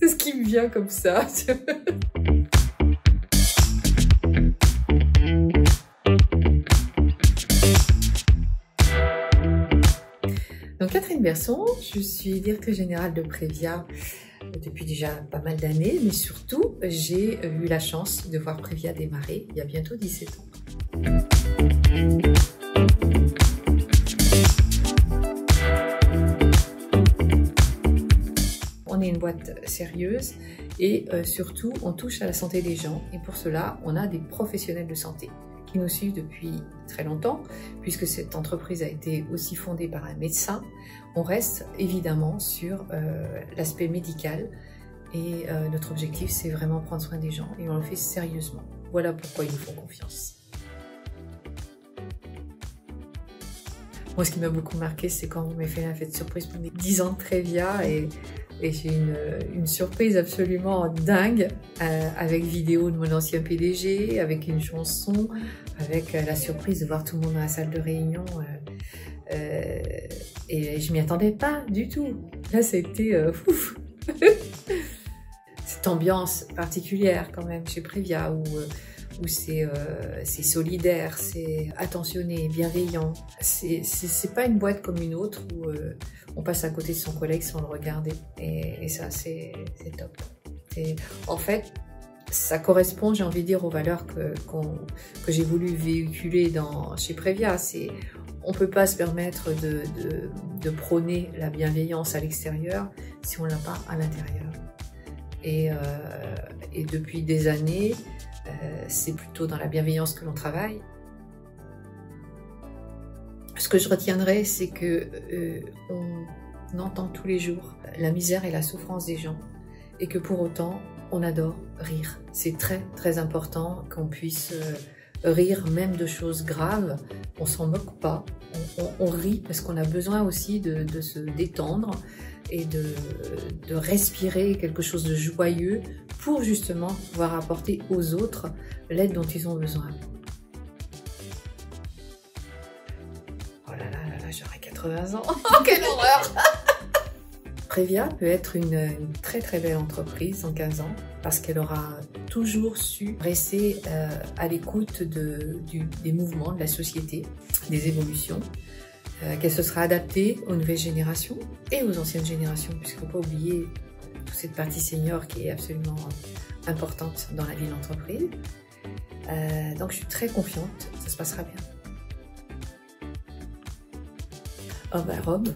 C'est ce qui me vient comme ça. Donc Catherine Berson, je suis directrice générale de Previa depuis déjà pas mal d'années, mais surtout j'ai eu la chance de voir Previa démarrer il y a bientôt 17 ans. On est une boîte sérieuse et surtout on touche à la santé des gens, et pour cela on a des professionnels de santé qui nous suivent depuis très longtemps, puisque cette entreprise a été aussi fondée par un médecin. On reste évidemment sur l'aspect médical et notre objectif c'est vraiment prendre soin des gens et on le fait sérieusement. Voilà pourquoi ils nous font confiance. Moi, ce qui m'a beaucoup marqué, c'est quand on m'a fait la fête surprise pour mes 10 ans de Previa et j'ai une surprise absolument dingue avec vidéo de mon ancien PDG, avec une chanson, avec la surprise de voir tout le monde dans la salle de réunion. Et je m'y attendais pas du tout. Là, c'était ouf. Cette ambiance particulière quand même chez Previa où c'est solidaire, c'est attentionné, bienveillant. C'est pas une boîte comme une autre où on passe à côté de son collègue sans le regarder. Et ça, c'est top. En fait, ça correspond, j'ai envie de dire, aux valeurs que j'ai voulu véhiculer chez Previa. On ne peut pas se permettre de prôner la bienveillance à l'extérieur si on ne l'a pas à l'intérieur. Et depuis des années, c'est plutôt dans la bienveillance que l'on travaille. Ce que je retiendrai, c'est que on entend tous les jours la misère et la souffrance des gens, et que pour autant, on adore rire. C'est très très important qu'on puisse rire même de choses graves. On s'en moque pas, on rit parce qu'on a besoin aussi de se détendre et de respirer quelque chose de joyeux pour justement pouvoir apporter aux autres l'aide dont ils ont besoin. Oh là là là là, j'aurai 80 ans. Oh, quelle horreur! Previa peut être une très très belle entreprise en 15 ans parce qu'elle aura toujours su rester à l'écoute des mouvements de la société, des évolutions, qu'elle se sera adaptée aux nouvelles générations et aux anciennes générations, puisqu'il ne faut pas oublier toute cette partie senior qui est absolument importante dans la vie de l'entreprise. Donc je suis très confiante, ça se passera bien. Oh bah Rob.